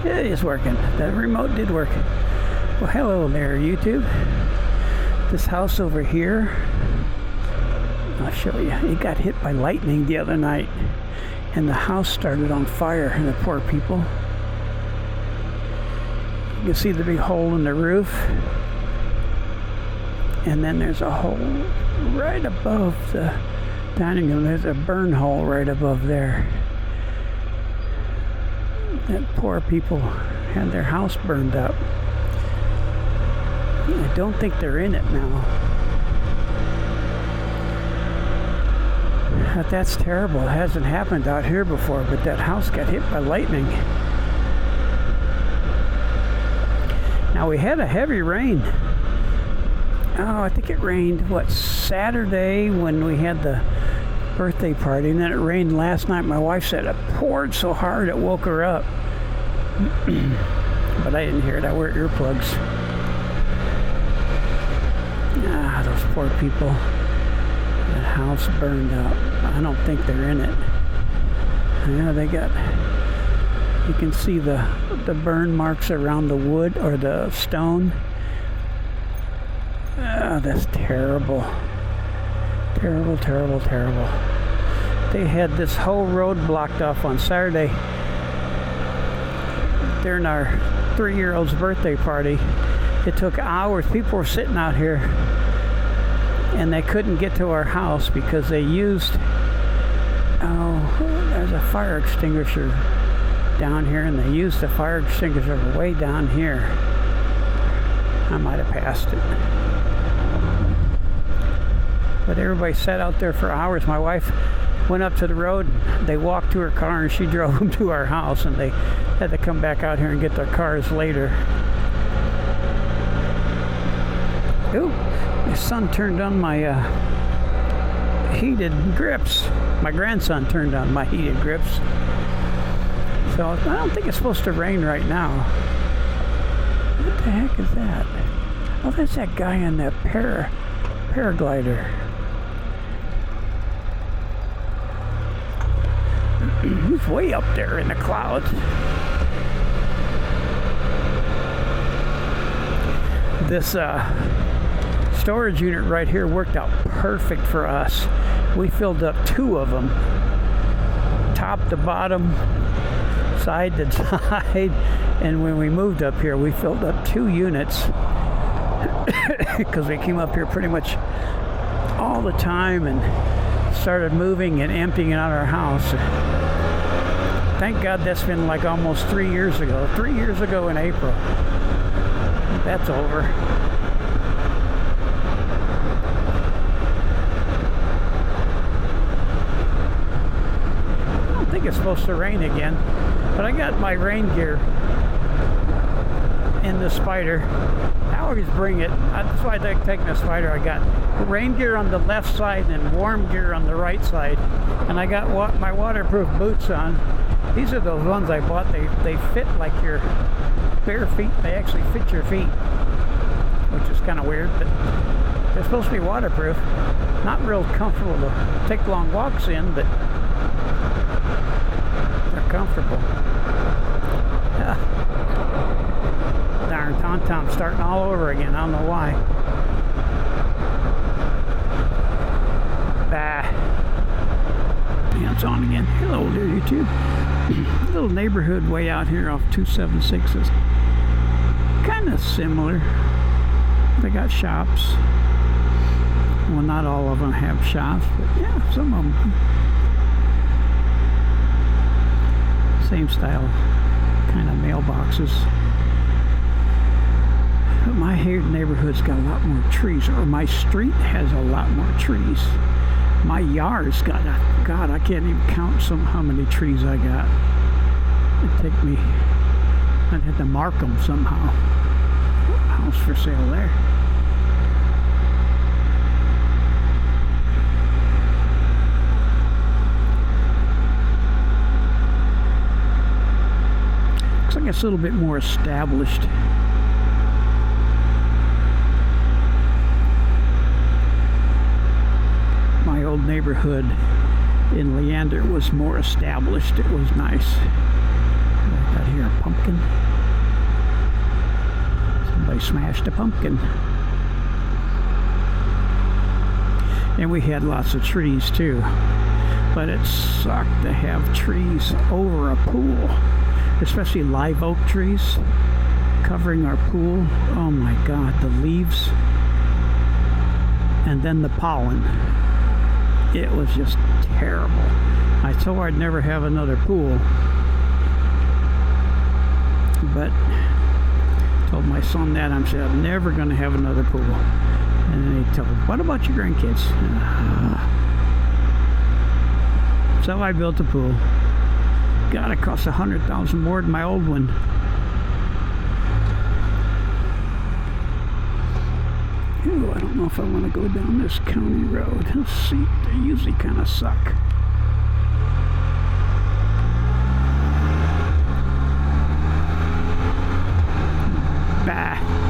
It is working. The remote did work. Well, hello there, YouTube. This house over here, I'll show you. It got hit by lightning the other night, and the house started on fire, and the poor people. You can see the big hole in the roof, and then there's a hole right above the dining room. There's a burn hole right above there. That poor people had their house burned up. I don't think they're in it now. But that's terrible. It hasn't happened out here before, but that house got hit by lightning. Now we had a heavy rain. I think it rained, Saturday when we had the birthday party, and then it rained last night. My wife said it poured so hard it woke her up. But I didn't hear it. I wear earplugs. Those poor people. That house burned up. I don't think they're in it. Yeah, they got... You can see the burn marks around the wood or the stone. That's terrible. Terrible, terrible, terrible. They had this whole road blocked off on Saturday during our 3-year-old's birthday party. It took hours. People were sitting out here and they couldn't get to our house because they used, there's a fire extinguisher down here, and they used the fire extinguisher way down here. I might have passed it. But everybody sat out there for hours. My wife went up to the road. They walked to her car, and she drove them to our house, and they had to come back out here and get their cars later. Ooh, my son turned on my heated grips. My grandson turned on my heated grips. So I don't think it's supposed to rain right now. What the heck is that? Oh, that's that guy on that paraglider. He's way up there in the clouds. This storage unit right here worked out perfect for us. We filled up 2 of them, top to bottom, side to side, and when we moved up here, we filled up 2 units because we came up here pretty much all the time and started moving and emptying out our house. Thank God that's been like almost 3 years ago. 3 years ago in April. That's over. I don't think it's supposed to rain again, but I got my rain gear in the Spyder. I always bring it. That's why I like taking the Spyder. I got rain gear on the left side and warm gear on the right side, and I got my waterproof boots on. These are those ones I bought. They fit like your bare feet. They actually fit your feet, which is kind of weird, but they're supposed to be waterproof. Not real comfortable to take long walks in, but they're comfortable. Darn Tauntaun starting all over again. I don't know why. Yeah, it's on again. Hello there, YouTube. Little neighborhood way out here off 276 is kind of similar. They got shops. Well, not all of them have shops, but yeah, some of them. Same style kind of mailboxes. But my neighborhood's got a lot more trees, or my street has a lot more trees. My yard's got God, I can't even count how many trees I got. It'd take me, I'd have to mark them somehow. House for sale there. Looks like it's a little bit more established. My old neighborhood in Leander was more established. It was nice. I got here there a pumpkin? Somebody smashed a pumpkin. And we had lots of trees too. But it sucked to have trees over a pool. Especially live oak trees covering our pool. Oh my God, the leaves. And then the pollen. It was just terrible. I told her I'd never have another pool. But told my son that I'm never going to have another pool. And then he told me, what about your grandkids? So I built a pool. God, it cost $100,000 more than my old one. Ooh, I don't know if I want to go down this county road. Let's see, they usually kind of suck. Bah.